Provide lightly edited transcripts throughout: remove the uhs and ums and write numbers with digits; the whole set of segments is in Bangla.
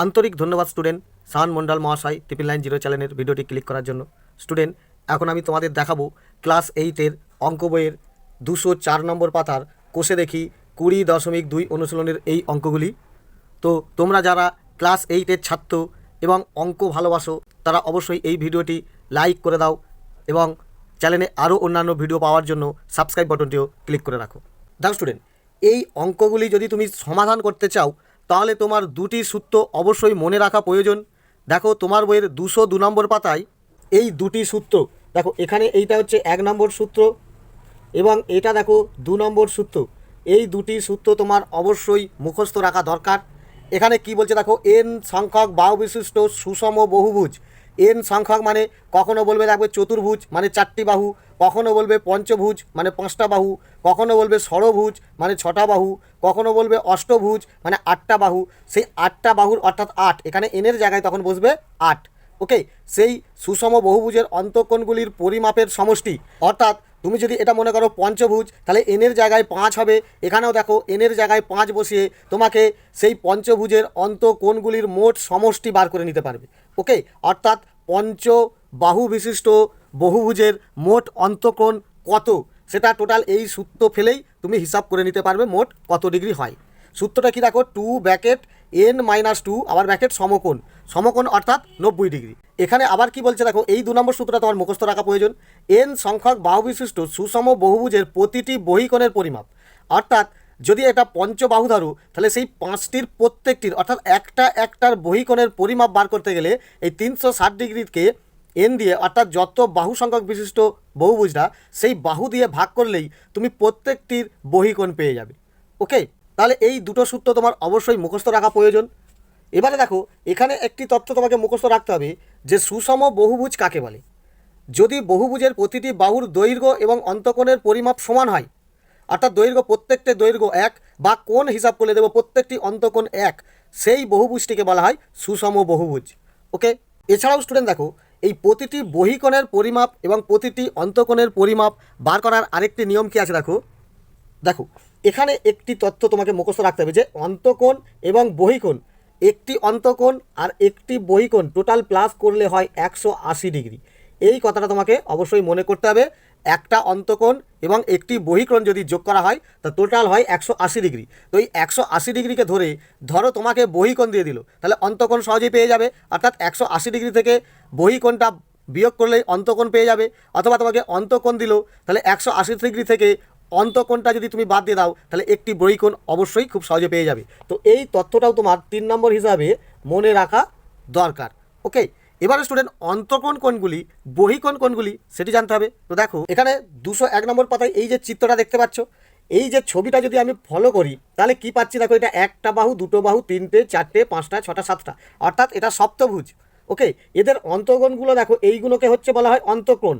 আন্তরিক ধন্যবাদ স্টুডেন্ট শান মন্ডল মহাশয় 990 চ্যানেলের ভিডিওটি ক্লিক করার জন্য। স্টুডেন্ট, এখন আমি তোমাদের দেখাবো ক্লাস 8-এর অঙ্ক বইয়ের 204 নম্বর পাতার কোষে দেখি 20.2 অনুশীলনের এই অঙ্কগুলি। তো তোমরা যারা ক্লাস 8-এর ছাত্র এবং অঙ্ক ভালোবাসো তারা অবশ্যই এই ভিডিওটি লাইক করে দাও এবং চ্যানেলে আরও অন্যান্য ভিডিও পাওয়ার জন্য সাবস্ক্রাইব বাটনটিও ক্লিক করে রাখো। দেখো স্টুডেন্ট, এই অঙ্কগুলি যদি তুমি সমাধান করতে চাও তাহলে তোমার দুটি সূত্র অবশ্যই মনে রাখা প্রয়োজন। দেখো তোমার বইয়ের 202 নম্বর পাতায় এই দুটি সূত্র দেখো, এখানে এইটা হচ্ছে 1 নম্বর সূত্র এবং এটা দেখো 2 নম্বর সূত্র। এই দুটি সূত্র তোমার অবশ্যই মুখস্থ রাখা দরকার। এখানে কি বলছে দেখো, এন সংখ্যক বাহু বিশিষ্ট সুষম বহুভুজ। এন সংখ্যক মানে কখনো বলবে দেখবে চতুর্ভুজ মানে 4টি বাহু, কখনো বলবে পঞ্চভুজ মানে 5টা বাহু, কখনো বলবে ষড়ভুজ মানে 6টা বাহু, কখনো বলবে অষ্টভুজ মানে 8টা বাহু। সেই 8টা বাহুর অর্থাৎ 8, এখানে এনের জায়গায় তখন বসবে 8। ওকে, সেই সুষম বহুভুজের অন্তঃকোণগুলির পরিমাপের সমষ্টি। অর্থাৎ তুমি যদি এটা মনে করো পঞ্চভুজ, তাহলে এনের জায়গায় 5 হবে। এখানেও দেখো এনের জায়গায় 5 বসিয়ে তোমাকে সেই পঞ্চভুজের অন্তঃকোণগুলির মোট সমষ্টি বার করে নিতে পারবে। ওকে, অর্থাৎ পঞ্চবাহু বিশিষ্ট বহুভুজের মোট অন্তঃকোণ কত, সেটা টোটাল এই সূত্র ফেলেই তুমি হিসাব করে নিতে পারবে মোট কত ডিগ্রি হয়। সূত্রটা কি দেখো, 2 ব্র্যাকেট n-2 আবার ব্র্যাকেট সমকোণ, সমকোণ অর্থাৎ 90 ডিগ্রি। এখানে আবার কি বলছে দেখো, এই 2 নম্বর সূত্রটা তোমার মুখস্থ রাখা প্রয়োজন। n সংখ্যক বাহু বিশিষ্ট সুষম বহুভুজের প্রতিটি বহিকোণের পরিমাপ। অর্থাৎ যদি এটা পঞ্চবাহু ধরো তাহলে সেই 5টির প্রত্যেকটির অর্থাৎ একটার বহিকোণের পরিমাপ বার করতে গেলে এই 360 ডিগ্রিকে এন দিয়ে অর্থাৎ যত বাহু সংখ্যক বিশিষ্ট বহুভুজটা সেই বাহু দিয়ে ভাগ করলেই তুমি প্রত্যেকটির বহিকোণ পেয়ে যাবে। ওকে, তাহলে এই দুটো সূত্র তোমার অবশ্যই মুখস্থ রাখা প্রয়োজন। এবারে দেখো, এখানে একটি তথ্য তোমাকে মুখস্থ রাখতে হবে যে সুষম বহুভুজ কাকে বলে। যদি বহুভুজের প্রতিটি বাহুর দৈর্ঘ্য এবং অন্তঃকোণের পরিমাপ সমান হয়, অর্থাৎ দৈর্ঘ্য প্রত্যেকটি দৈর্ঘ্য 1 বা কোণ হিসাব করে দেবো প্রত্যেকটি অন্তঃকোণ 1, সেই বহুভুজটিকে বলা হয় সুষম বহুভুজ। ওকে, এছাড়াও স্টুডেন্ট দেখো, এই প্রতিটি বহিকোণের পরিমাপ এবং প্রতিটি অন্তঃকোণের পরিমাপ বার করার আরেকটি নিয়ম কি আছে দেখো। দেখো এখানে একটি তথ্য তোমাকে মুখস্থ রাখতে হবে যে অন্তঃকোণ এবং বহিকোণ, একটি অন্তঃকোণ আর একটি বহিকোণ টোটাল প্লাস করলে হয় 180 ডিগ্রি। এই কথাটা তোমাকে অবশ্যই মনে করতে হবে। একটা অন্তঃকোণ এবং একটি বহিকোণ যদি যোগ করা হয় তা টোটাল হয় 180 ডিগ্রি। তো এই 180 ডিগ্রিকে ধরো তোমাকে বহিকোণ দিয়ে দিল, তাহলে অন্তঃকোণ সহজেই পেয়ে যাবে। অর্থাৎ 180 ডিগ্রি থেকে বহিকোণটা বিয়োগ করলেই অন্তঃকোণ পেয়ে যাবে। অথবা তোমাকে অন্তঃকোণ দিল, তাহলে 180 ডিগ্রি থেকে অন্তঃকোণটা যদি তুমি বাদ দিয়ে দাও তাহলে একটি বহিকোণ অবশ্যই খুব সহজে পেয়ে যাবে। তো এই তথ্যটাও তোমার 3 নম্বর হিসাবে মনে রাখা দরকার। ওকে, এবারে স্টুডেন্ট অন্তঃকোণ কোণগুলি বহিকোণ কোণগুলি সেটি জানতে হবে। তো দেখো এখানে 201 নম্বর পাতায় এই যে চিত্রটা দেখতে পাচ্ছ, এই যে ছবিটা যদি আমি ফলো করি তাহলে কি পাচ্ছি দেখো, এটা একটা বাহু, দুটো বাহু, 3টে, 4টে, 5টা, 6টা, 7টা, অর্থাৎ এটা সপ্তভুজ। ওকে, এদের অন্তঃকোণগুলো দেখো, এইগুলোকে হচ্ছে বলা হয় অন্তঃকোণ,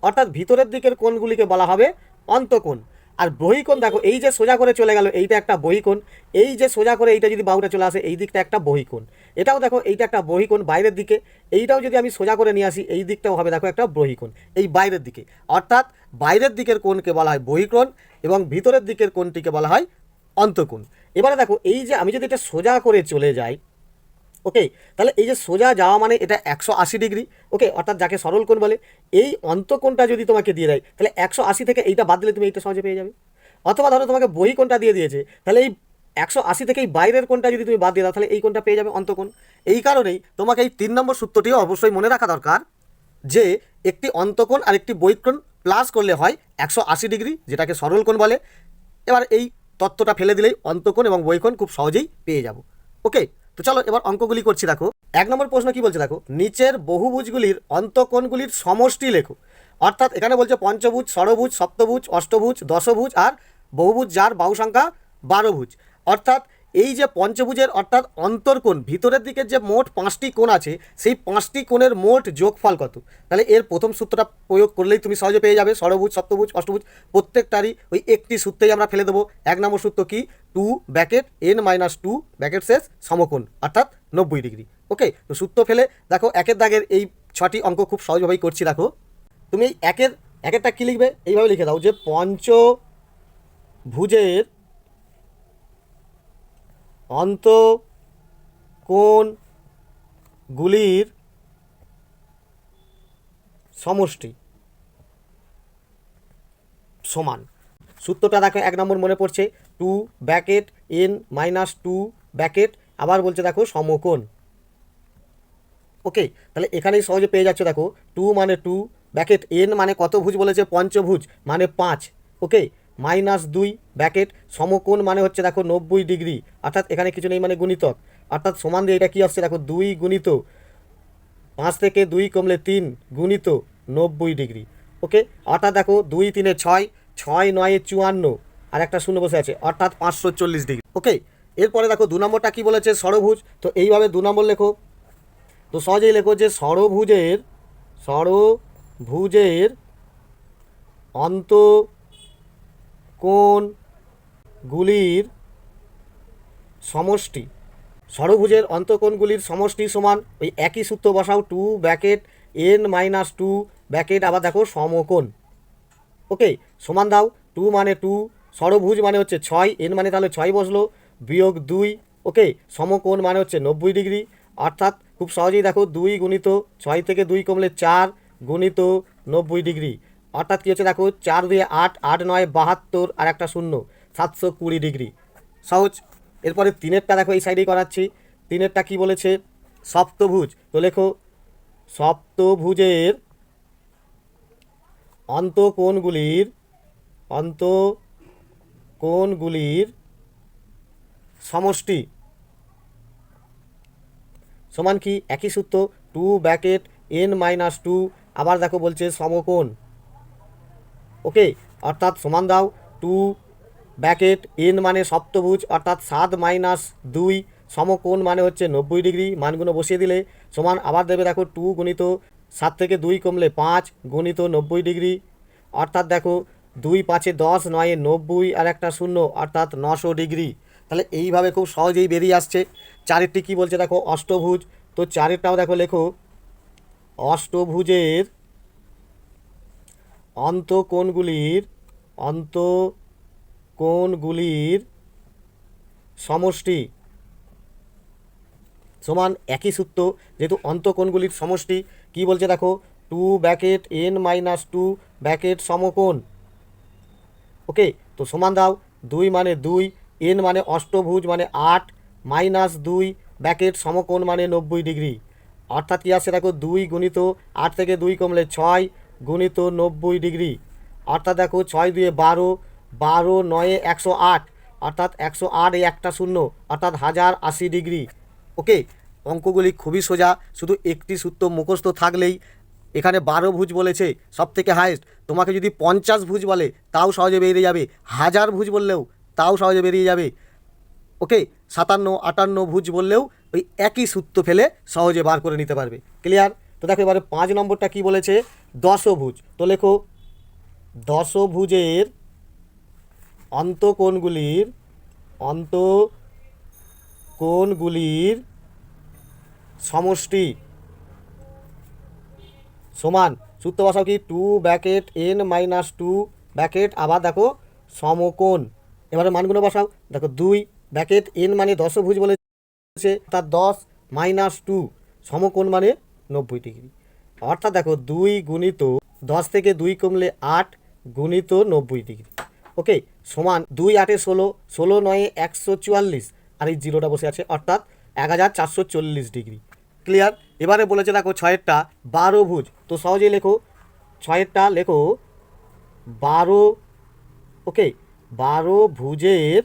অর্থাৎ ভিতরের দিকের কোণগুলিকে বলা হবে অন্তঃকোণ। আর বহিকোণ দেখো, এই যে সোজা করে চলে গেল এইটা একটা বহিকোণ, এই যে সোজা করে এইটা যদি বাহুটা চলে আসে এই দিকটা একটা বহিকোণ। এটাও দেখো এইটা একটা বহিকোণ বাইরের দিকে, এইটাও যদি আমি সোজা করে নিয়ে আসি এই দিকটাও হবে দেখো একটা বহিকোণ এই বাইরের দিকে। অর্থাৎ বাইরের দিকের কোণকে বলা হয় বহিকোণ এবং ভিতরের দিকের কোণটিকে বলা হয় অন্তঃকোণ। এবারে দেখো, এই যে আমি যদি এটা সোজা করে চলে যাই, ওকে, তাহলে এই যে সোজা যাওয়া মানে এটা 180 ডিগ্রি। ওকে, অর্থাৎ যাকে সরল কোণ বলে। এই অন্তঃকোণটা যদি তোমাকে দিয়ে দেয় তাহলে 180 থেকে এইটা বাদ দিলে তুমি এইটা সহজে পেয়ে যাবে। অথবা ধরো তোমাকে বহিকোণটা দিয়ে দিয়েছে, তাহলে এই 180 থেকে এই বাইরের কোণটা যদি তুমি বাদ দিয়ে দাও তাহলে এই কোণটা পেয়ে যাবে অন্তঃকোণ। এই কারণেই তোমাকে এই 3 নম্বর সূত্রটিও অবশ্যই মনে রাখা দরকার যে একটি অন্তঃকোণ আর একটি বহিকোণ প্লাস করলে হয় 180 ডিগ্রি, যেটাকে সরল কোণ বলে। এবার এই তত্ত্বটা ফেলে দিলেই অন্তঃকোণ এবং বহিকোণ খুব সহজেই পেয়ে যাব। ওকে, তো চলো এবার অঙ্কগুলি করছি। দেখো 1 নম্বর প্রশ্ন কি বলছে দেখো, নিচের বহুভুজগুলির অন্তঃকোণগুলির সমষ্টি লেখো। অর্থাৎ এখানে বলছে পঞ্চভুজ, ষড়ভুজ, সপ্তভুজ, অষ্টভুজ, দশভুজ আর বহুভুজ যার বাহু সংখ্যা 12 ভুজ। অর্থাৎ এই যে পঞ্চভুজের অর্থাৎ অন্তর্কোণ ভিতরের দিকে যে মোট 5টি কোণ আছে সেই 5টি কোণের মোট যোগফল কত। তাহলে এর প্রথম সূত্রটা প্রয়োগ করলেই তুমি সহজে পেয়ে যাবে। ষড়ভুজ, সপ্তভুজ, অষ্টভুজ প্রত্যেকটারই ওই একটি সূত্রেই আমরা ফেলে দেবো। 1 নম্বর সূত্র কি, 2 ব্র্যাকেট n-2 ব্র্যাকেট শেষ সমকোণ অর্থাৎ 90 ডিগ্রি। ওকে, তো সূত্র ফেলে দেখো একের দাগের এই 6টি অঙ্ক খুব সহজভাবেই করছি। দেখো তুমি এই একেরটা কী লিখবে, এইভাবে লিখে দাও যে পঞ্চভুজের কোণগুলির সমষ্টি সমান। সূত্রটা দেখো 1 নম্বর মনে পড়ছে, 2 ব্র্যাকেট n মাইনাস 2 ব্র্যাকেট, আবার বলছে দেখো সমকোণ। ওকে, তাহলে এখানেই সহজে পেয়ে যাচ্ছে। দেখো 2 মানে 2 ব্র্যাকেট n মানে কত ভুজ বলেছে, পঞ্চভুজ মানে 5। ওকে, মাইনাস 2 ব্র্যাকেট সমকোণ মানে হচ্ছে দেখো 90 ডিগ্রি, অর্থাৎ এখানে কিছু নেই মানে গুণিতক, অর্থাৎ সমান দিয়ে এটা কী আসছে দেখো 2 গুণিত 5 থেকে 2 কমলে 3 গুণিত 90 ডিগ্রি। ওকে, অর্থাৎ দেখো 2 3 6, 6 9 54, আর একটা শূন্য বসে আছে, অর্থাৎ 540 ডিগ্রি। ওকে, এরপরে দেখো 2 নম্বরটা কী বলেছে, ষড়ভুজ। তো এইভাবে 2 নম্বর লেখো, তো সহজেই লেখো যে ষড়ভুজের অন্তঃকোণগুলির সমষ্টি। ষড়ভুজের অন্তঃকোণগুলির সমষ্টি সমান ওই একই সূত্র বসাও, 2 ব্র্যাকেট n মাইনাস 2 ব্র্যাকেট, আবার দেখো সমকোণ। ওকে, সমান দাও, 2 মানে 2, ষড়ভুজ মানে হচ্ছে 6, n মানে তাহলে 6 বসলো, বিয়োগ 2। ওকে, সমকোণ মানে হচ্ছে 90 ডিগ্রি, অর্থাৎ খুব সহজেই দেখো 2 গুণিত 6 থেকে 2 কমলে 4 গুণিত 90 ডিগ্রি, অর্থাৎ কী হচ্ছে দেখো 4 দিয়ে 8, 8 9 72, আর একটা শূন্য, 720 ডিগ্রি। সহজ। এরপরে 3-এরটা দেখো এই সাইডেই করাচ্ছি। 3-এরটা কী বলেছে, সপ্তভুজ। তো লেখো সপ্তভুজের অন্তঃকোণগুলির সমষ্টি সমান কি, একই সূত্র, 2 ব্র্যাকেট n মাইনাস 2, আবার দেখো বলছে সমকোণ। ওকে, অর্থাৎ সমান দাও, 2 ব্র্যাকেট n মানে সপ্তভুজ, অর্থাৎ 7 মাইনাস 2 সমকোণ মানে হচ্ছে 90 ডিগ্রি, মানগুলো বসিয়ে দিলে সমান, আবার দেবে দেখো 2 গুণিত 7 থেকে 2 কমলে 5 গুণিত 90 ডিগ্রি, অর্থাৎ দেখো 2 5 10 9 90, আর একটা শূন্য, অর্থাৎ 900 ডিগ্রি। তাহলে এইভাবে খুব সহজেই বেরিয়ে আসছে। 4-এরটি কী বলছে দেখো, অষ্টভুজ। তো 4-এরটাও দেখো লেখো, অষ্টভুজের অন্তঃকোণগুলির সমষ্টি সমান একই সূত্র, যেহেতু অন্তঃকোণগুলির সমষ্টি কী বলছে দেখো, 2 ব্র্যাকেট n মাইনাস 2 ব্র্যাকেট সমকোণ। ওকে, তো সমান দাও, 2 মানে 2, n মানে অষ্টভুজ মানে 8, মাইনাস 2 ব্র্যাকেট সমকোণ মানে 90 ডিগ্রি, অর্থাৎ কী আসছে দেখো 2 গুণিত 8 থেকে 2 কমলে 6 গুণিত 90 ডিগ্রি, অর্থাৎ দেখো 6 2 12, 12 9 108, অর্থাৎ 108, এই একটা শূন্য, অর্থাৎ 1080 ডিগ্রি। ওকে, অঙ্কগুলি খুবই সোজা, শুধু একটি সূত্র মুখস্থ থাকলেই। এখানে 12 ভুজ বলেছে সব থেকে হাইয়েস্ট, তোমাকে যদি 50 ভুজ বলে তাও সহজে বেরিয়ে যাবে, 1000 ভুজ বললেও তাও সহজে বেরিয়ে যাবে। ওকে, 57 58 ভুজ বললেও ওই একই সূত্র ফেলে সহজে বার করে নিতে পারবে। ক্লিয়ার? তো দেখো এবারে 5 নম্বরটা কি বলেছে, দশভুজ। তো লেখো দশভুজের অন্তঃকোণগুলির সমষ্টি সমান, সূত্র বসাও কি, 2 ব্র্যাকেট n মাইনাস 2 ব্র্যাকেট, আবার দেখো সমকোণ। এবারে মানগুলো বসাও, দেখো 2 ব্র্যাকেট n মানে দশভুজ বলেছে, তার 10 মাইনাস 2 সমকোণ মানে 90 ডিগ্রি, অর্থাৎ দেখো 2 গুণিত 10 থেকে 2 কমলে 8 গুণিত 90 ডিগ্রি। ওকে, সমান 2 8 16, 16 9 144, আর এই জিরোটা বসে আছে, অর্থাৎ 1440 ডিগ্রি। ক্লিয়ার? এবারে বলেছে দেখো 6-এরটা 12 ভুজ। তো সহজেই লেখো, 6-এরটা লেখো 12। ওকে, 12 ভুজের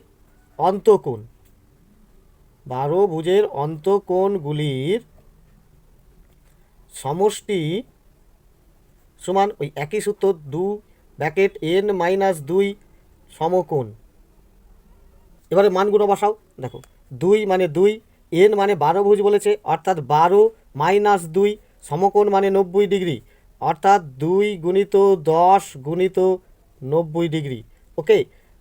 অন্তঃকোণ, 12 ভুজের অন্তঃকোণগুলির সমষ্টি সমান ওই একই সূত্র, 2 ব্র্যাকেট n মাইনাস 2 সমকোণ। এবারে মানগুলো বসাও, দেখো 2 মানে 2, n মানে 12 ভুজ বলেছে, অর্থাৎ 12 মাইনাস 2 সমকোণ মানে 90 ডিগ্রি, অর্থাৎ 2 গুণিত 10 গুণিত 90 ডিগ্রি। ওকে,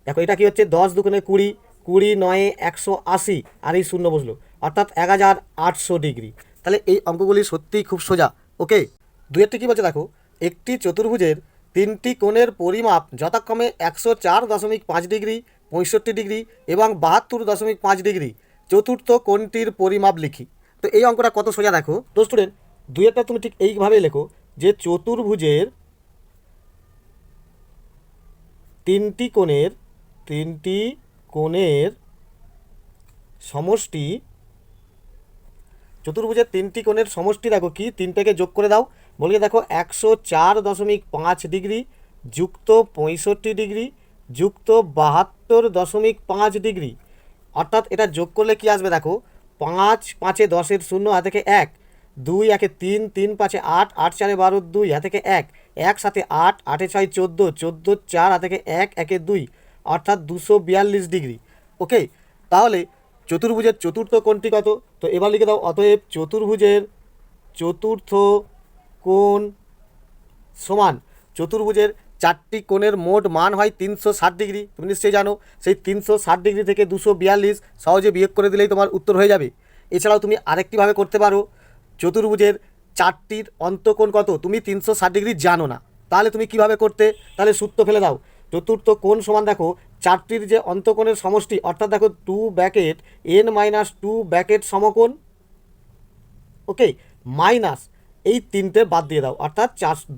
দেখো এটা কি হচ্ছে, 10 দুগুণে 20, 20 9 180, আর এই শূন্য বসলো, অর্থাৎ 1800 ডিগ্রি। তাহলে এই অঙ্কগুলি সত্যিই খুব সোজা। ওকে, 2-এরটি কী বলছে দেখো, একটি চতুর্ভুজের 3টি কোণের পরিমাপ যথাক্রমে 104.5 ডিগ্রি, 65 ডিগ্রি এবং 72.5 ডিগ্রি চতুর্থ কোণটির পরিমাপ লিখি। তো এই অঙ্কটা কত সোজা দেখো তো স্টুডেন্ট, দুইয়েরটা তুমি ঠিক এইভাবেই লেখো যে চতুর্ভুজের তিনটি কোণের সমষ্টি, চতুর্ভুজের তিনটি কোণের সমষ্টি দেখো কি, তিনটাকে যোগ করে দাও, বলে দেখো 104.5 ডিগ্রি যুক্ত 65 ডিগ্রি যুক্ত 72.5 ডিগ্রি। অর্থাৎ এটা যোগ করলে কি আসবে দেখো, 5 5 এ 10 শূন্য হাতে থেকে 1, 2 1 3, 3 5 8, 8 4 12, 2 হাতে থেকে 1, 1 7 8, 8 6 14, 14 4 হাতে থেকে 1, 1 2, অর্থাৎ 242 ডিগ্রি। ওকে, তাহলে চতুর্ভুজের চতুর্থ কোণটি কত? তো এবার লিখে দাও, অতএব চতুর্ভুজের চতুর্থ কোণ সমান চতুর্ভুজের চারটি কোণের মোট মান হয় 360 ডিগ্রি। তুমি নিশ্চয়ই জানো, সেই 360 ডিগ্রি থেকে 242 সহজে বিয়োগ করে দিলেই তোমার উত্তর হয়ে যাবে। এছাড়াও তুমি আরেকটিভাবে করতে পারো, চতুর্ভুজের চারটির অন্তকোণ কত? তুমি 360 ডিগ্রি জানো না, তাহলে তুমি কিভাবে করতে? তাহলে সূত্র ফেলে দাও, চতুর্থ কোণ সমান দেখো চারটির যে অন্তকোণের সমষ্টি, অর্থাৎ দেখো 2 ব্র্যাকেট n-2 ব্র্যাকেট সমকোণ, ওকে, মাইনাস এই তিনটে বাদ দিয়ে দাও, অর্থাৎ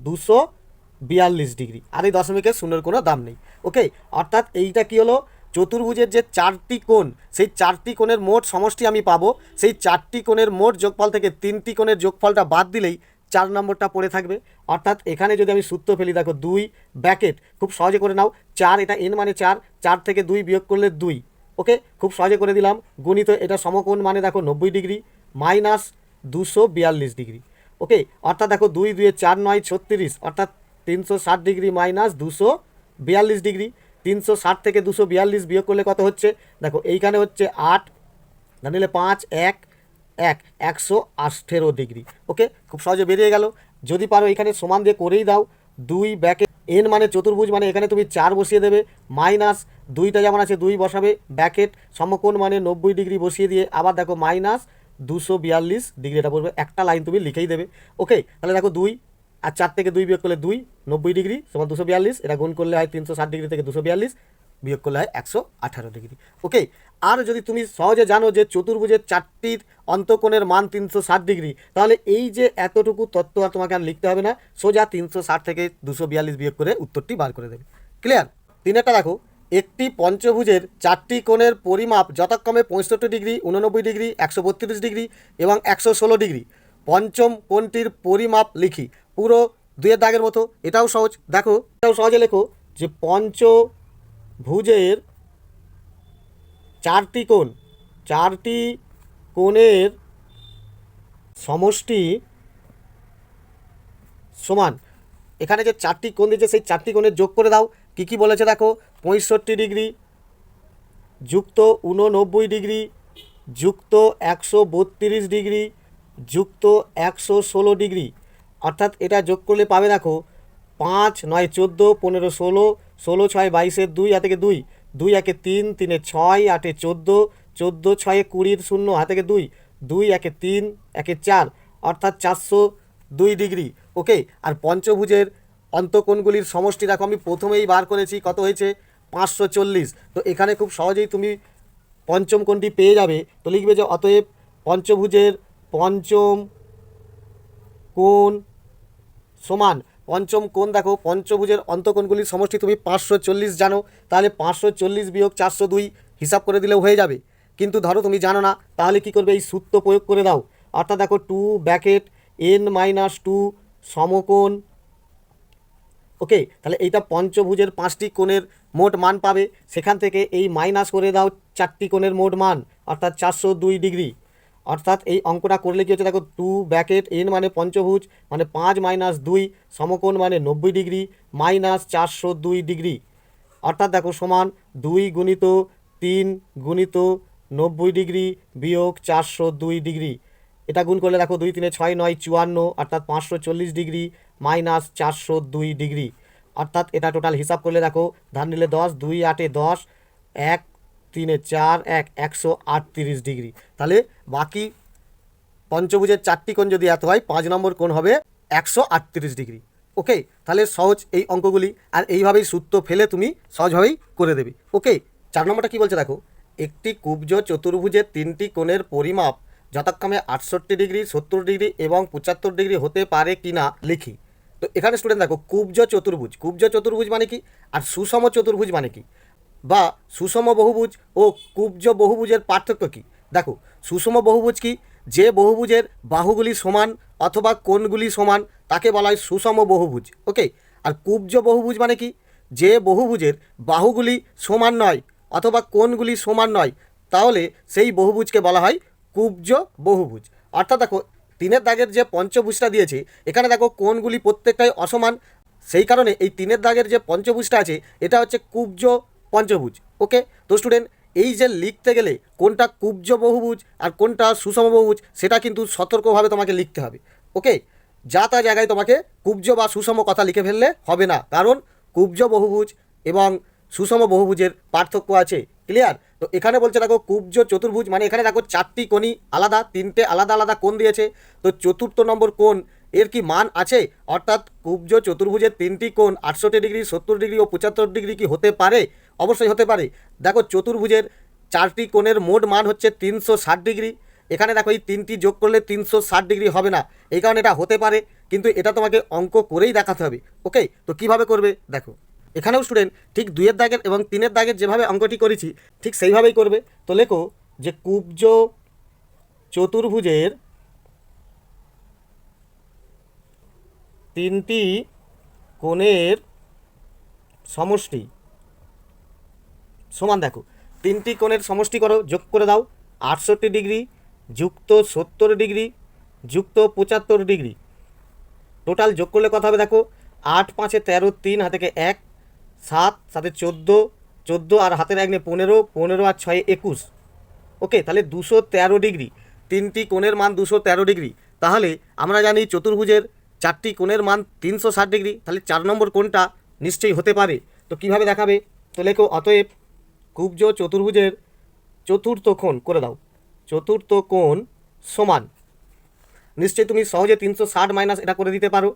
242 ডিগ্রি। আর এই দশমিকের শূন্যের কোনো দাম নেই। ওকে, অর্থাৎ এইটা কি হলো, চতুর্ভুজের যে চারটি কোণ, সেই চারটি কোণের মোট সমষ্টি আমি পাবো, সেই চারটি কোণের মোট যোগফল থেকে তিনটি কোণের যোগফলটা বাদ দিলেই 4 নম্বরটা পড়ে থাকবে। অর্থাৎ এখানে যদি আমি সূত্র ফেলি দেখো 2 ব্র্যাকেট, খুব সহজে করে নাও, 4 এটা n মানে 4, 4 থেকে 2 বিয়োগ করলে 2, ওকে, খুব সহজে করে দিলাম, গুণিত এটা সমকোণ মানে দেখো 90 ডিগ্রি মাইনাস 242 ডিগ্রি। ওকে, অর্থাৎ দেখো 2 2 4 9 36, অর্থাৎ 360 ডিগ্রি মাইনাস 242 ডিগ্রি। 360 থেকে 242 বিয়োগ করলে কত হচ্ছে দেখো, এইখানে হচ্ছে 8, জানিলে 5 1 1, 118 ডিগ্রি। ওকে, খুব সহজে বেরিয়ে গেল। যদি পারো এখানে সমান দিয়ে করেই দাও, 2 ব্র্যাকেট এন মানে চতুর্ভুজ মানে এখানে তুমি 4 বসিয়ে দেবে, মাইনাস 2টা যেমন আছে 2 বসাবে, ব্র্যাকেট সমকোণ মানে 90 ডিগ্রি বসিয়ে দিয়ে আবার দেখো মাইনাস 242 ডিগ্রি, এটা পড়বে, একটা লাইন তুমি লিখেই দেবে। ওকে, তাহলে দেখো 2 আর 4 থেকে 2 বিয়োগ করলে 2, 90 ডিগ্রি সমান 242, এটা গুণ করলে হয় 360 ডিগ্রি থেকে 242 বিয়োগ করলে হয় 118 ডিগ্রি। ওকে, আর যদি তুমি সহজে জানো যে চতুর্ভুজের চারটির অন্তকোণের মান 360 ডিগ্রি, তাহলে এই যে এতটুকু তত্ত্ব আর তোমাকে আর লিখতে হবে না, সোজা 360 থেকে 242 বিয়োগ করে উত্তরটি বার করে দেবে। ক্লিয়ার? তিনেরটা দেখো, একটি পঞ্চভুজের চারটি কোণের পরিমাপ যথাক্রমে 65 ডিগ্রি, 89 ডিগ্রি, 132 ডিগ্রি এবং 116 ডিগ্রি। পঞ্চম কোণটির পরিমাপ লিখি। পুরো 2-এর দাগের মতো, এটাও সহজ। দেখো, এটাও সহজে লেখো যে পঞ্চভুজের চারটি কোণের সমষ্টি সমান, এখানে যে চারটি কোণ দিয়েছে সেই চারটি কোণের যোগ করে দাও। কি কি বলেছে দেখো, 65 ডিগ্রি যুক্ত 89 ডিগ্রি যুক্ত 132 ডিগ্রি যুক্ত 116 ডিগ্রি। অর্থাৎ এটা যোগ করলে পাবে দেখো 5 9 14, 15 16, 16 6 22, 2 হাতে 2, 2 1 3, 3 6, 8 14, 14 6 20 শূন্য হাতে 2, 2 1 3, 1 4, অর্থাৎ 402 ডিগ্রি। ওকে, আর পঞ্চভুজের অন্তকোণগুলির সমষ্টি দেখো আমি প্রথমেই বার করেছি, কত হয়েছে 540। তো এখানে খুব সহজেই তুমি পঞ্চম কোণটি পেয়ে যাবে। তো লিখবে যে অতএব পঞ্চভুজের পঞ্চম কোণ সমান, পঞ্চম কোণ দেখো পঞ্চভুজের অন্তকোণগুলির সমষ্টি তুমি 540 জানো, তাহলে 540 বিয়োগ 402 হিসাব করে দিলেও হয়ে যাবে। কিন্তু ধরো তুমি জানো না, তাহলে কি করবে, এই সূত্র প্রয়োগ করে দাও। অর্থাৎ দেখো 2 ব্র্যাকেট n-2 সমকোণ, ওকে, তাহলে এইটা পঞ্চভুজের 5টি কোণের মোট মান পাবে, সেখান থেকে এই মাইনাস করে দাও 4টি কোণের মোট মান, অর্থাৎ 402 ডিগ্রি। অর্থাৎ এই অঙ্কটা করলে কি হচ্ছে দেখো, 2 ব্র্যাকেট n মানে পঞ্চভুজ মানে 5 - 2 সমকোণ মানে 90 ডিগ্রি মাইনাস 402 ডিগ্রি। অর্থাৎ দেখো সমান 2 গুণিত 3 গুণিত 90 ডিগ্রি বিয়োগ 402 ডিগ্রি। এটা গুণ করলে দেখো 2 3 6 9 54, অর্থাৎ 540 ডিগ্রি মাইনাস 402 ডিগ্রি। অর্থাৎ এটা টোটাল হিসাব করলে দেখো, ধান নিলে 10, 2 8 10, 1 3 4 1, 138 ডিগ্রি। তাহলে বাকি পঞ্চভুজের চারটি কোণ যদি এত হয়, 5 নম্বর কোণ হবে 138 ডিগ্রি। ওকে, তাহলে সহজ এই অঙ্কগুলি, আর এইভাবেই সূত্র ফেলে তুমি সহজভাবেই করে দেবে। ওকে, 4 নম্বরটা কী বলছে দেখো, একটি কুব্জ চতুর্ভুজের তিনটি কোণের পরিমাপ যথাক্রমে 68 ডিগ্রি, 70 ডিগ্রি এবং 75 ডিগ্রি হতে পারে কিনা লিখি। তো এখানে স্টুডেন্ট দেখো, কুব্জ চতুর্ভুজ মানে কি, আর সুষম চতুর্ভুজ মানে কি, বা সুষম বহুভুজ ও কুব্জ বহুভুজের পার্থক্য কি। দেখো, সুষম বহুভুজ কি, যে বহুভুজের বাহুগুলি সমান অথবা কোণগুলি সমান তাকে বলা হয় সুষম বহুভুজ। ওকে। আর কুব্জ বহুভুজ মানে কি, যে বহুভুজের বাহুগুলি সমান নয় অথবা কোণগুলি সমান নয়, তাহলে সেই বহুভুজকে বলা হয় কুব্জ বহুভুজ। অর্থাৎ দেখো, 3-এর দাগের যে পঞ্চভুজটা দিয়েছে, এখানে দেখো কোণগুলি প্রত্যেকটাই অসমান, সেই কারণে এই 3-এর দাগের যে পঞ্চভুজটা আছে এটা হচ্ছে কুব্জ পঞ্চভুজ। ওকে। তো স্টুডেন্ট, এই যে লিখতে গেলে কোনটা কুব্জ বহুভুজ আর কোনটা সুষম বহুভুজ সেটা কিন্তু সতর্কভাবে তোমাকে লিখতে হবে। ওকে। যা তা জায়গায় তোমাকে কুব্জ বা সুষম কথা লিখে ফেললে হবে না, কারণ কুব্জ বহুভুজ এবং সুষম বহুভুজের পার্থক্য আছে। ক্লিয়ার? তো এখানে বলছে দেখো, কুব্জ চতুর্ভুজ মানে এখানে দেখো 4টি কোণই আলাদা, 3টে আলাদা আলাদা কোণ দিয়েছে। তো চতুর্থ নম্বর কোণ এর কি মান আছে, অর্থাৎ কুব্জ চতুর্ভুজের 3টি কোণ 68 ডিগ্রি, 70 ডিগ্রি ও 75 ডিগ্রি কি হতে পারে? অবশ্যই হতে পারে। দেখো, চতুর্ভুজের 4টি কোণের মোট মান হচ্ছে 360 ডিগ্রি। এখানে দেখো, এই 3টি যোগ করলে 360 ডিগ্রি হবে না, এই কারণে এটা হতে পারে, কিন্তু এটা তোমাকে অঙ্ক করেই দেখাতে হবে। ওকে। তো কিভাবে করবে দেখো, এখানেও স্টুডেন্ট ঠিক 2-এর দাগের এবং 3-এর দাগের যেভাবে অঙ্কটি করেছি ঠিক সেইভাবেই করবে। তো লেখো যে কুব্জ চতুর্ভুজের 3টি কোণের সমষ্টি সমান, দেখো 3টি কোণের সমষ্টি করো, যোগ করে দাও 68 ডিগ্রি যুক্ত 70 ডিগ্রি যুক্ত 75 ডিগ্রি। টোটাল যোগ করলে কত হবে দেখো, 8 5 13, 3 হাতে 1, 7 7 14, 14 আর হাতের 1 15, 15 আর 6 21। ওকে। তাহলে 213 ডিগ্রি, 3টি কোণের মান 213 ডিগ্রি। তাহলে আমরা জানি চতুর্ভুজের 4টি কোণের মান 360 ডিগ্রি, তাহলে 4 নম্বর কোণটা নিশ্চয়ই হতে পারে। তো কিভাবে দেখাবে, তো লেখো অতএব কুব্জ চতুর্ভুজের চতুর্থ কোণ করে দাও, চতুর্থ কোণ সমান, নিশ্চয়ই তুমি সহজে 360 মাইনাস এটা করে দিতে পারো।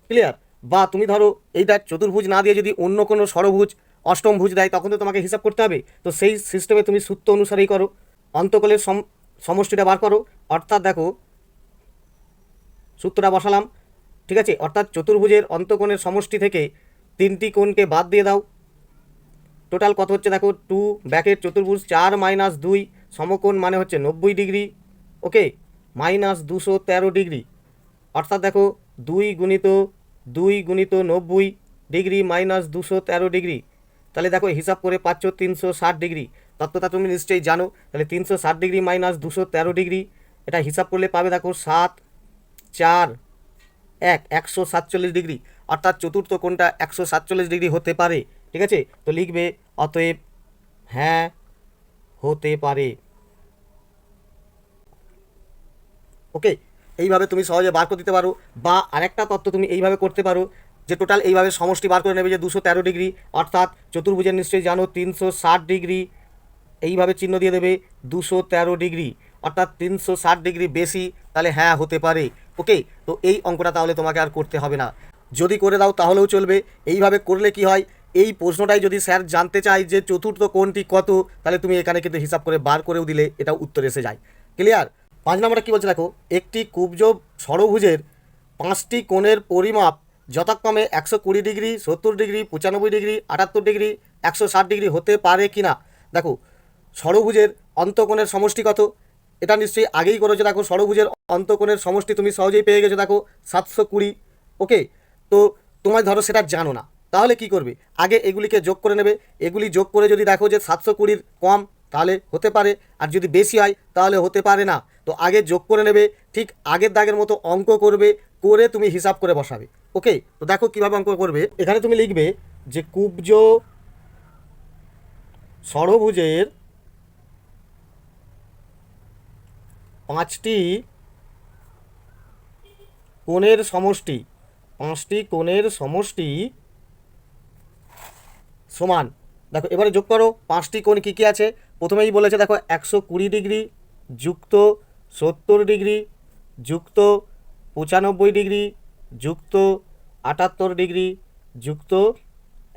ক্লিয়ার? বা তুমি ধরো এইটা চতুর্ভুজ না দিয়ে যদি অন্য কোনো ষড়ভুজ অষ্টমভুজ দেয় তখন তো তোমাকে হিসাব করতে হবে, তো সেই সিস্টেমে তুমি সূত্র অনুসারেই করো, অন্তকোণের সমষ্টিটা বার করো। অর্থাৎ দেখো, সূত্রটা বসালাম, ঠিক আছে, অর্থাৎ চতুর্ভুজের অন্তকোণের সমষ্টি থেকে 3টি কোণকে বাদ দিয়ে দাও। টোটাল কত হচ্ছে দেখো, 2 ব্যাকেট চতুর্ভুজ 4 - 2 সমকোণ মানে হচ্ছে 90 ডিগ্রি। ওকে। মাইনাস 213 ডিগ্রি, অর্থাৎ দেখো 2 গুণিত 90 ডিগ্রি মাইনাস 213 ডিগ্রি। তাহলে দেখো হিসাব করে পাচ্ছ 360 ডিগ্রি। তত্ত্বটা তুমি নিশ্চয়ই জানো। তাহলে 360 ডিগ্রি মাইনাস 213 ডিগ্রি, এটা হিসাব করলে পাবে দেখো 7 4 1 147 ডিগ্রি। অর্থাৎ চতুর্থ কোণটা 147 ডিগ্রি হতে পারে। ঠিক আছে? তো লিখবে অতএব হ্যাঁ হতে পারে। ওকে। এইভাবে তুমি সহজে বার করে দিতে পারো। বা আরেকটা তত্ত্ব তুমি এইভাবে করতে পারো যে টোটাল এইভাবে সমষ্টি বার করে নেবে যে 213 ডিগ্রি, অর্থাৎ চতুর্ভুজের নিশ্চয়ই জানো 360 ডিগ্রি, এইভাবে চিহ্ন দিয়ে দেবে 213 ডিগ্রি, অর্থাৎ 360 ডিগ্রি বেশি, তাহলে হ্যাঁ হতে পারে। ওকে। তো এই অঙ্কটা তাহলে তোমাকে আর করতে হবে না, যদি করে দাও তাহলেও চলবে। এইভাবে করলে কি হয়, এই প্রশ্নটাই যদি স্যার জানতে চায় যে চতুর্থ কোণটি কত, তাহলে তুমি এখানে কিন্তু হিসাব করে বার করেও দিলে এটা উত্তর এসে যায়। ক্লিয়ার? 5 নম্বরটা কী বলছে দেখো, একটি কুব্জ ষড়ভুজের 5টি কোণের পরিমাপ যথাক্রমে 120 degree, 70 degree, 95 degree, 78 degree, 160 degree হতে পারে কি না। দেখো, ষড়ভুজের অন্তকোণের সমষ্টি কত, এটা নিশ্চয়ই আগেই করেছো। দেখো, ষড়ভুজের অন্তকোণের সমষ্টি তুমি সহজেই পেয়ে গেছো, দেখো 720। ওকে। তো তোমার ধরো সেটা জানো না, তাহলে কি করবে, আগে এগুলিকে যোগ করে নেবে। এগুলি যোগ করে যদি দেখো যে 720 কম, তাহলে হতে পারে, আর যদি বেশি হয় তাহলে হতে পারে না। তো আগে যোগ করে নেবে, ঠিক আগের দাগের মতো অঙ্ক করবে, করে তুমি হিসাব করে বসাবে। ওকে। তো দেখো কিভাবে অঙ্ক করবে, এখানে তুমি লিখবে যে কুব্জ ষড়ভুজের 5টি কোণের সমষ্টি, 5টি কোণের সমষ্টি সমান। দেখো এবারে যোগ করো 5টি কোণ কী কী আছে। প্রথমেই বলেছে দেখো 120 ডিগ্রি যুক্ত 70 ডিগ্রি যুক্ত 95 ডিগ্রি যুক্ত 78 ডিগ্রি যুক্ত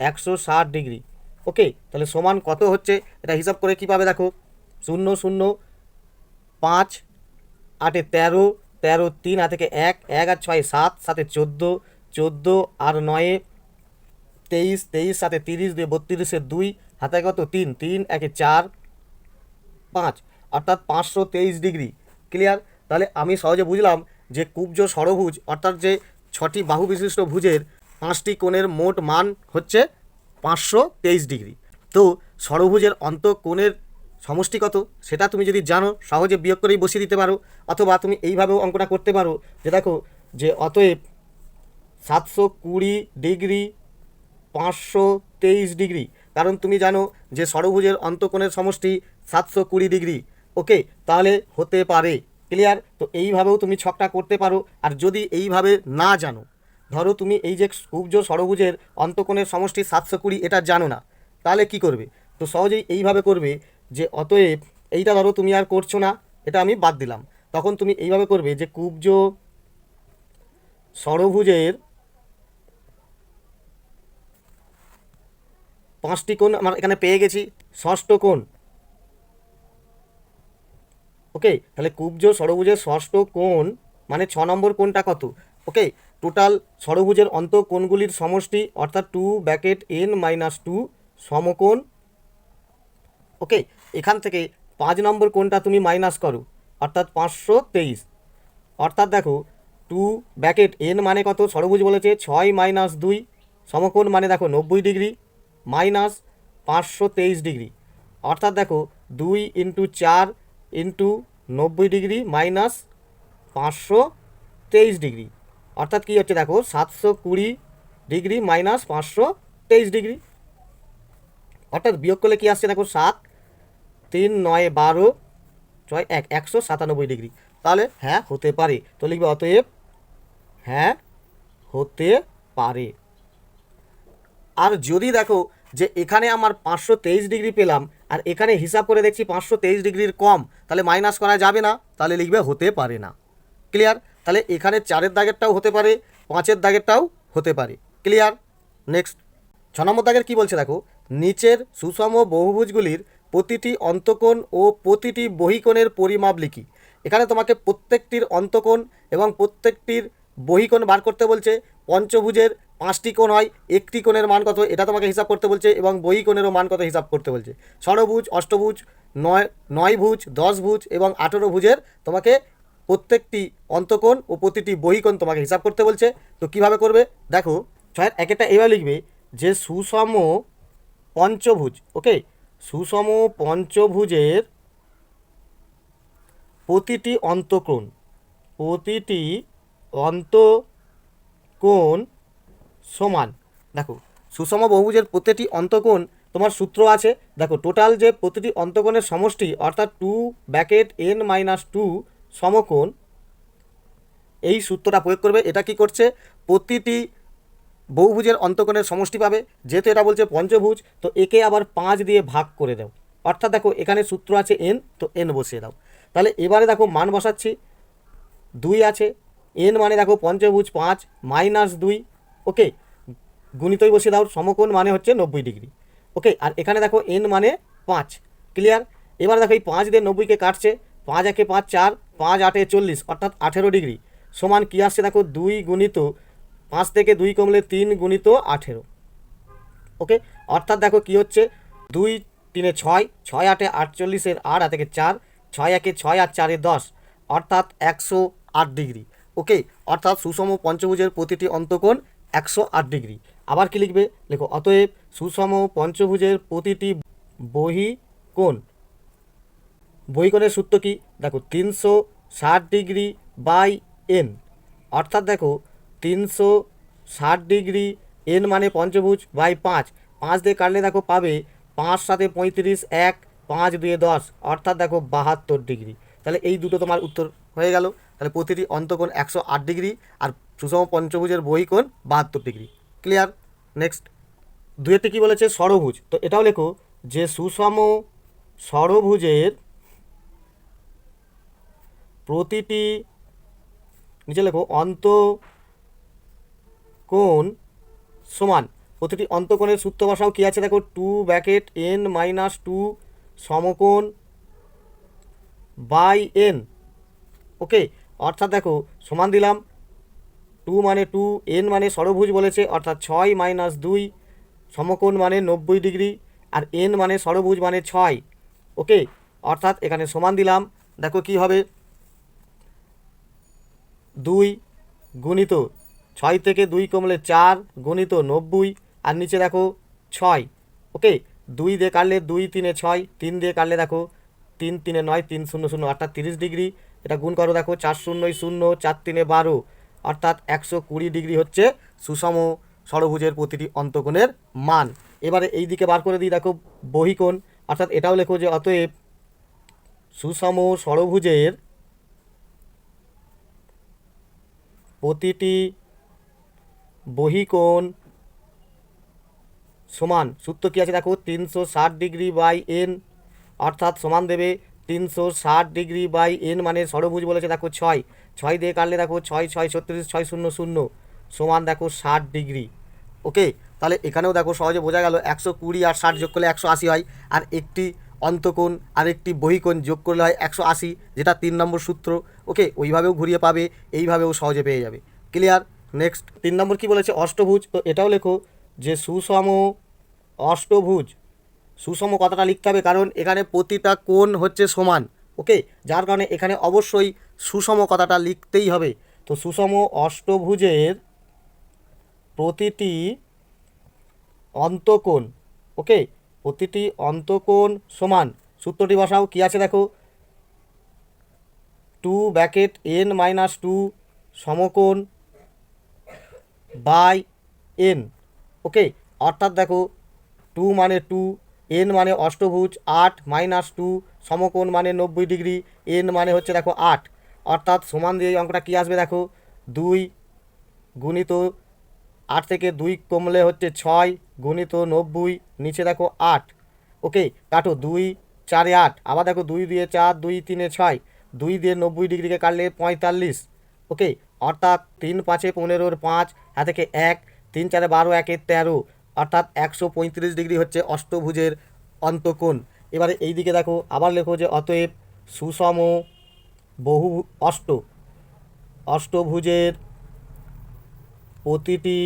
160 ডিগ্রি। ওকে, তাহলে সমান কত হচ্ছে এটা হিসাব করে কীভাবে দেখো, 0 0 5 8 13, 13 3 হাত থেকে 1 1 আর 6 7, 7 14, 14 আর 9 23, 23 7 30, 2 32 2 হাতে কত 3 3 1 4 5, অর্থাৎ 523 ডিগ্রি। ক্লিয়ার? তাহলে আমি সহজে বুঝলাম যে কুব্জ ষড়ভুজ অর্থাৎ যে 6টি বাহু বিশিষ্ট ভুজের 5টি কোণের মোট মান হচ্ছে 523 ডিগ্রি। তো ষড়ভুজের অন্তঃকোণের সমষ্টি কত সেটা তুমি যদি জানো সহজে বিয়োগ করেই বসিয়ে দিতে পারো, অথবা তুমি এইভাবেও অঙ্কটা করতে পারো যে দেখো যে অতএব 720 ডিগ্রি 523 ডিগ্রি, কারণ তুমি জানো যে ষড়ভুজের অন্তঃকোণের সমষ্টি 720 ডিগ্রি। ওকে, তাহলে হতে পারে। ক্লিয়ার? তো এইভাবেও তুমি ছকটা করতে পারো। আর যদি এইভাবে না জানো, ধরো তুমি এই যে কুব্জ ষড়ভুজের অন্তঃকোণের সমষ্টি 720 এটা জানো না, তাহলে কি করবে? তো সহজেই এইভাবে করবে যে অতএব এইটা ধরো তুমি আর করছো না, এটা আমি বাদ দিলাম, তখন তুমি এইভাবে করবে যে কুব্জ ষড়ভুজের 5টি কোণ আমার এখানে পেয়ে গেছি, ষষ্ঠ কোণ। ওকে, তাহলে কুব্জ ষড়ভুজের ষষ্ঠ কোণ মানে 6 নম্বর কোণটা কত? ওকে, টোটাল ষড়ভুজের অন্তঃকোণগুলির সমষ্টি অর্থাৎ 2(n-2 সমকোণ। ওকে, এখান থেকে 5 নম্বর কোণটা তুমি মাইনাস করো অর্থাৎ 523, অর্থাৎ দেখো 2(n মানে কত? ষড়ভুজ বলেছে 6 - 2 সমকোণ মানে দেখো 90 ডিগ্রি মাইনাস 523 ডিগ্রি, অর্থাৎ দেখো 2 × 4 × 90 ডিগ্রি মাইনাস 523 ডিগ্রি, অর্থাৎ কী হচ্ছে দেখো 720 ডিগ্রি মাইনাস 523 ডিগ্রি। অর্থাৎ বিয়োগ করলে কী আসছে দেখো 7 3 9 12 6 1 197 ডিগ্রি। তাহলে হ্যাঁ হতে পারে। তো লিখবে অতএব হ্যাঁ হতে পারে। আর যদি দেখো যে এখানে আমার 523 ডিগ্রি পেলাম আর এখানে হিসাব করে দেখছি 523 ডিগ্রির কম, তাহলে মাইনাস করা যাবে না, তাহলে লিখবে হতে পারে না। ক্লিয়ার? তাহলে এখানে 4-এর দাগেরটাও হতে পারে, 5-এর দাগেরটাও হতে পারে। ক্লিয়ার? নেক্সট 6 নম্বর দাগের কী বলছে দেখো, নিচের সুষম বহুভুজগুলির প্রতিটি অন্তঃকোণ ও প্রতিটি বহিকোণের পরিমাপ লিখি। এখানে তোমাকে প্রত্যেকটির অন্তঃকোণ এবং প্রত্যেকটির বহিকোণ বার করতে বলছে। পঞ্চভুজের 5টি কোণ হয়, একটি কোণের মান কত এটা তোমাকে হিসাব করতে বলছে, এবং বহিকোণেরও মান কত হিসাব করতে বলছে। ষড়ভুজ, অষ্টভুজ, 9 ভুজ, 10 ভুজ এবং 18 ভুজের তোমাকে প্রত্যেকটি অন্তঃকোণ ও প্রতিটি বহিকোণ তোমাকে হিসাব করতে বলছে। তো কিভাবে করবে দেখো, 6-এর একেরটা এবার লিখবে যে সুষম পঞ্চভুজ। ওকে, সুষম পঞ্চভুজের প্রতিটি অন্তঃকোণ সমান। দেখো সুষম বহুভুজের প্রতিটি অন্তঃকোণ তোমার সূত্র আছে। দেখো টোটাল যে প্রতিটি অন্তঃকোণের সমষ্টি অর্থাৎ 2(n-2 সমকোণ, এই সূত্রটা প্রয়োগ করবে। এটা কি করছে, প্রতিটি বহুভুজের অন্তঃকোণের সমষ্টি পাবে। যেহেতু এটা বলছে পঞ্চভুজ, তো একে আবার 5 দিয়ে ভাগ করে দাও, অর্থাৎ দেখো এখানে সূত্র আছে n, তো n বসিয়ে দাও। তাহলে এবারে দেখো মান বসাচ্ছি, 2 আছে, n মানে দেখো পঞ্চভুজ 5 - 2। ওকে, গুণিতই বসিয়ে দাও, সমকোণ মানে হচ্ছে 90 ডিগ্রি। ওকে, আর এখানে দেখো n মানে 5। ক্লিয়ার? এবার দেখো এই 5 দিয়ে 90কে কাটছে, 5 × 5 4, 5 × 8 40, অর্থাৎ 18 ডিগ্রি সমান কী আসছে দেখো 2 গুণিত 5 থেকে 2 কমলে 3 গুণিত 18। ওকে, অর্থাৎ দেখো কী হচ্ছে 2 3 6, 6 8 48 আর হাতে 4, 6 1 6 আর 4 10, অর্থাৎ 108 ডিগ্রি। ওকে, অর্থাৎ সুষম পঞ্চভুজের প্রতিটি অন্তঃকোণ 108 ডিগ্রি। আবার কি লিখবে, লেখো অতএব সুষম পঞ্চভুজের প্রতিটি বহিকোণের সূত্র কি দেখো 360 ডিগ্রি বাই n, অর্থাৎ দেখো 360 ডিগ্রি, n মানে পঞ্চভুজ বাই 5, 5 দিয়ে কাটলে দেখো পাবে 5 7 35, 1 5 2 10, অর্থাৎ দেখো 72 ডিগ্রি। তাহলে এই দুটো তোমার উত্তর হয়ে গেল। তাহলে প্রতিটি অন্তঃকোণ 108 ডিগ্রি আর সুষম পঞ্চভুজের বহিকোণ 72 ডিগ্রি। ক্লিয়ার? নেক্সট 2-তে কী বলেছে, ষড়ভুজ। তো এটাও লেখো যে সুষম ষড়ভুজের প্রতিটি, নিচে লেখো অন্তঃকোণ সমান। প্রতিটি অন্তকোণের সূত্র বসাও। কী আছে দেখো, 2(n-2 সমকোণ বাই n। ওকে, অর্থাৎ দেখো সমান দিলাম 2 মানে 2, n মানে ষড়ভুজ বলেছে, অর্থাৎ 6-2 সমকোণ মানে 90 ডিগ্রি, আর n মানে ষড়ভুজ মানে 6। ওকে, অর্থাৎ এখানে সমান দিলাম, দেখো কি হবে, 2 গুণিত 6 থেকে 2 কমলে 4 গুণিত 90, আর নিচে দেখো 6। ওকে, 2 দিয়ে কাটলে 2 3 6, 3 দিয়ে কাটলে দেখো 3 3 9, 3 0 0, অর্থাৎ 30 ডিগ্রি। এটা গুণ করো, দেখো 4 0 0, 4 3 12, অর্থাৎ 120 ডিগ্রি হচ্ছে সুষম ষড়ভুজের প্রতিটি অন্তকোণের মান। এবারে এই দিকে বার করে দিই, দেখো বহিকোণ, অর্থাৎ এটাও লেখো যে অতএব সুষম ষড়ভুজের প্রতিটি বহিকোণ সমান, সূত্র কী আছে দেখো, 360 ডিগ্রি বাই n, অর্থাৎ সমান দেবে 360 ডিগ্রি বাই n মানে ষড়ভুজ বলেছে দেখো 6, 6 দিয়ে কাটলে দেখো 6 6 36, 6 0 0 সমান দেখো 60 ডিগ্রি। ওকে, তাহলে এখানেও দেখো সহজে বোঝা গেল 120 আর 60 যোগ করলে 180 হয়, আর একটি অন্তকোণ আর একটি বহিকোণ যোগ করলে হয় 180, যেটা 3 নম্বর সূত্র। ওকে, ওইভাবেও ঘুরিয়ে পাবে, এইভাবেও সহজে পেয়ে যাবে। ক্লিয়ার? নেক্সট 3 নম্বর কী বলেছে, অষ্টভুজ। তো এটাও লেখো যে সুষম অষ্টভুজ। সুষম কথাটা লিখতে হবে, কারণ এখানে প্রতিটা কোণ হচ্ছে সমান। ওকে, যার কারণে এখানে অবশ্যই সুষম কথাটা লিখতেই হবে। তো সুষম অষ্টভুজের প্রতিটি অন্তকোণ, ওকে, প্রতিটি অন্তকোণ সমান, সূত্রটি বসাও। কী আছে দেখো, 2(n-2 সমকোণ বাই n। ওকে, অর্থাৎ দেখো 2 মানে 2, n মানে অষ্টভুজ, 8-2 সমকোণ মানে 90 ডিগ্রি, n মানে হচ্ছে দেখো 8, অর্থাৎ সমান দিয়ে এই অঙ্কটা কী আসবে দেখো, 2 গুণিত 8 থেকে 2 কমলে হচ্ছে 6 গুণিত 90, নিচে দেখো 8। ওকে, কাটো, 2 4 8, আবার দেখো 2 দিয়ে 4, 2 3 6, 2 দিয়ে 90 ডিগ্রিকে কাটলে 45। ওকে, অর্থাৎ 3 5 15 5, হাতে থেকে 1, 3 4 12, 1 13, অর্থাৎ 135 ডিগ্রি হচ্ছে অষ্টভুজের অন্তকোণ। এবারে এই দিকে দেখো আবার লেখো যে অতএব সুষম বহু অষ্টভুজের প্রতিটি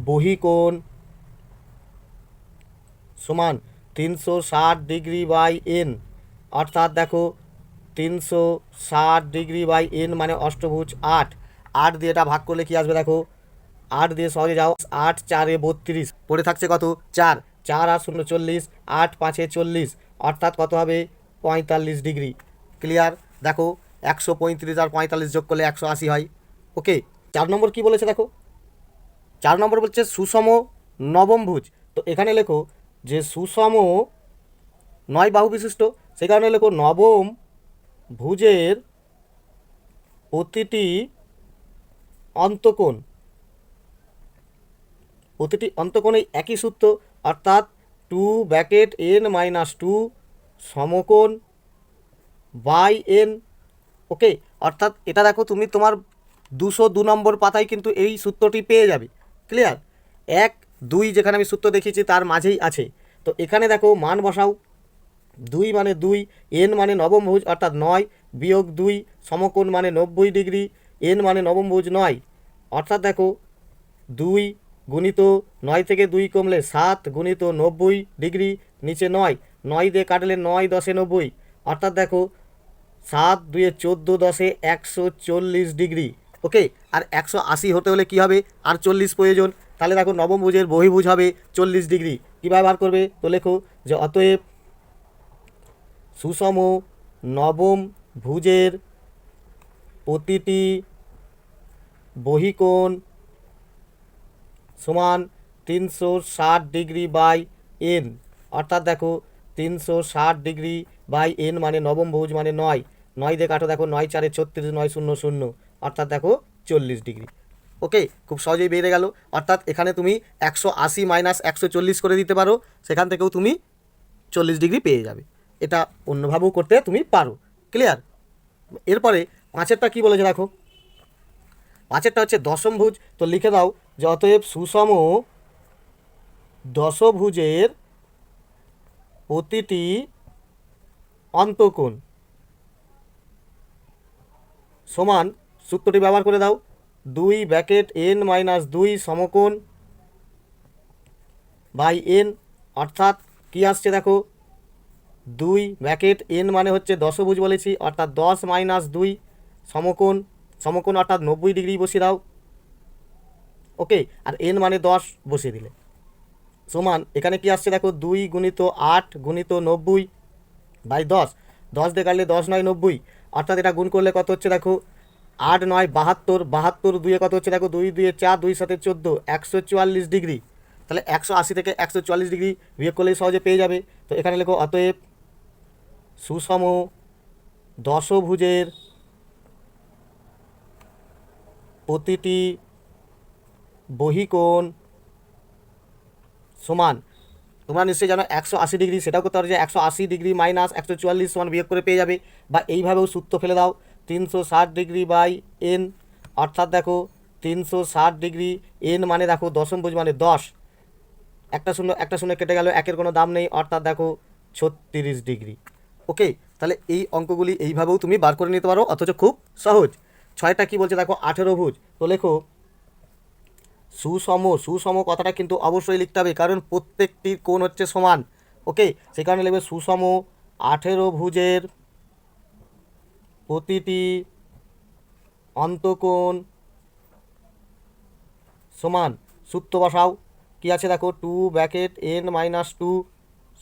বহিকোণ সমান 360 ডিগ্রি বাই n, অর্থাৎ দেখো 360 ডিগ্রি বাই n মানে অষ্টভুজ 8, 8 দিয়ে এটা ভাগ করলে কি আসবে দেখো, 8 দিয়ে সহজে যাও, 8 4 32, পড়ে থাকছে কত, 4, 4 আর 0 40, 8 5 40, অর্থাৎ কত হবে 45 ডিগ্রি। ক্লিয়ার? দেখো 135 আর 45 যোগ করলে 180 হয়। ওকে, 4 নম্বর কি বলেছে দেখো, 4 নম্বর বলছে সুষম নবমভুজ। তো এখানে লেখো যে সুষম 9 বাহু বিশিষ্ট, সে কারণে লেখো নবম ভুজের প্রতিটি অন্তকোণ, প্রতিটি অন্তকোণে একই সূত্র, অর্থাৎ 2(n-2 সমকোণ বাই n। ওকে, অর্থাৎ এটা দেখো তুমি তোমার 202 নম্বর পাতায় কিন্তু এই সূত্রটি পেয়ে যাবে। ক্লিয়ার? 1 2 যেখানে আমি সূত্র দেখিয়েছি তার মাঝেই আছে। তো এখানে দেখো মান বসাও, 2 মানে 2, n মানে নবমভুজ অর্থাৎ 9 বিয়োগ 2 সমকোণ মানে 90 ডিগ্রি, n মানে নবমভুজ 9, অর্থাৎ দেখো 2 গুণিত 9 থেকে 2 কমলে 7 গুণিত 90 ডিগ্রি, নিচে 9, 9 দিয়ে কাটলে 9 10 90, অর্থাৎ দেখো 7 2 14, 10 140 ডিগ্রি। ওকে, আর 180 হতে হলে কি হবে, আর 40 প্রয়োজন, তাহলে দেখো নবমভুজের বহির্ভুজ হবে 40 ডিগ্রি। কীভাবে বার করবে, তো লেখো যে অতএব সুষম নবম ভুজের প্রতিটি বহিকোণ সমান 360 ডিগ্রি বাই n, অর্থাৎ দেখো 360 ডিগ্রি বাই n মানে নবমভুজ মানে 9, 9 দিয়ে কাটো, দেখো 9 4 36, 9 0 0, অর্থাৎ দেখো 40 ডিগ্রি। ওকে, খুব সহজেই বেড়ে গেল, অর্থাৎ এখানে তুমি 180 মাইনাস 140 করে দিতে পারো, সেখান থেকেও তুমি 40 ডিগ্রি পেয়ে যাবে। এটা অন্যভাবেও করতে তুমি পারো। ক্লিয়ার? এরপরে 5এরটা কী বলেছে দেখো, 5এরটা হচ্ছে দশমভুজ। তো লিখে দাও যে অতএব সুষম দশভুজের প্রতিটি অন্তকোণ সমান, সূত্রটি ব্যবহার করে দাও, 2 সমকোণ বাই n, অর্থাৎ কি আসছে দেখো 2 মানে হচ্ছে দশভুজ বলেছি, অর্থাৎ 10 - 2 সমকোণ, সমকোণ অর্থাৎ 90 ডিগ্রি বসিয়ে দাও। ওকে, আর n মানে 10 বসিয়ে দিলে সমান, এখানে কি আসছে দেখো 2 × 8 × 90 বাই 10, 10 দিয়ে কাটলে 10 × 9 = 90, অর্থাৎ এটা গুণ করলে কত হচ্ছে দেখো 8 × 9 = 72, 72 2 কত হচ্ছে দেখো 2 × 2 = 4, 2 × 7 = 14, 144 ডিগ্রি। তাহলে 180 থেকে 144 ডিগ্রি বিয়োগ করলেই সহজে পেয়ে যাবে। তো এখানে লেখো অতএব সুষম দশভুজের প্রতিটি বহিকোণ সমান, তোমরা নিশ্চয়ই জানো 180 ডিগ্রি, সেটাও করতে পারো যে 180 ডিগ্রি মাইনাস 144 সমান বিয়োগ করে পেয়ে যাবে, বা এইভাবেও সূত্র ফেলে দাও 360 ডিগ্রি বাই n, অর্থাৎ দেখো 360 ডিগ্রি, n মানে দেখো দশমভুজ মানে 10, একটা শূন্য কেটে গেল, একের কোনো দাম নেই, অর্থাৎ দেখো 36 ডিগ্রি। ওকে, তাহলে এই অঙ্কগুলি এইভাবেও তুমি বার করে নিতে পারো, অথচ খুব সহজ। 6টা কি বলছে দেখো 18 ভুজ। তো লেখো সুষম, সুষম কথাটা কিন্তু অবশ্যই লিখতে হবে, কারণ প্রত্যেকটির কোণ হচ্ছে সমান। ওকে, সেই কারণে লিখবে সুষম 18 ভুজের প্রতিটি অন্তকোণ সমান, সূত্র বসাও, কি আছে দেখো 2 - 2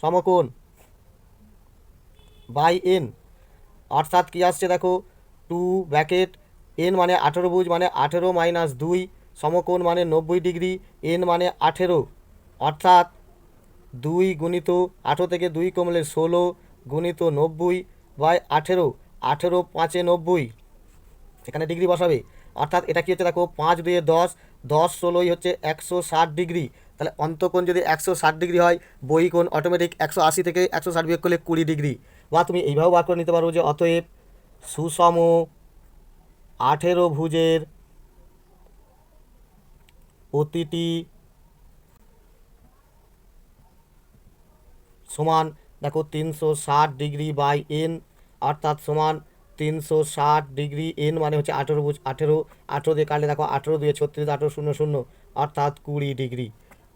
সমকোণ বাই n, অর্থাৎ কি আসছে দেখো 2 n মানে 18 ভুজ মানে 18 - 2 সমকোণ মানে 90 ডিগ্রি, n মানে 18, অর্থাৎ 2 × 18 থেকে 2 কমলে 16 × 90 বাই 18, 18 5 × 90, এখানে ডিগ্রি বসাবে, অর্থাৎ এটা কি হচ্ছে দেখো 5 × 2 = 10, 10 16 হচ্ছে 160 ডিগ্রি। তাহলে অন্তকোণ যদি 160 ডিগ্রি হয়, বহিকোণ অটোমেটিক 180 থেকে 160 বিয়োগ করলে 20 ডিগ্রি। বা তুমি এইভাবেও বার করে নিতে পারো যে অতএব সুষম 18 ভুজের প্রতিটি সমান দেখো 360 ডিগ্রি বাই n, অর্থাৎ সমান 360 ডিগ্রি, n মানে হচ্ছে 18 ভুজ, 18 18 দিয়ে কাটলে দেখো 18 2 36, 18 0 0, অর্থাৎ 20 ডিগ্রি।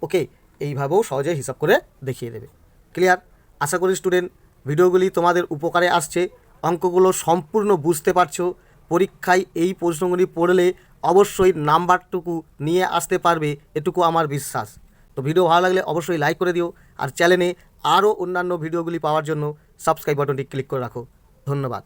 ওকে, এইভাবেও সহজে হিসাব করে দেখিয়ে দেবে। ক্লিয়ার? আশা করি স্টুডেন্ট ভিডিওগুলি তোমাদের উপকারে আসছে, অঙ্কগুলো সম্পূর্ণ বুঝতে পারছো। পরীক্ষায় এই প্রশ্নগুলি পড়লে অবশ্যই নাম্বারটুকু নিয়ে আসতে পারবে, এটুকু আমার বিশ্বাস। তো ভিডিও ভালো লাগলে অবশ্যই লাইক করে দিও, আর চ্যানেলে আরও অন্যান্য ভিডিওগুলি পাওয়ার জন্য সাবস্ক্রাইব বাটনটি ক্লিক করে রাখো। ধন্যবাদ।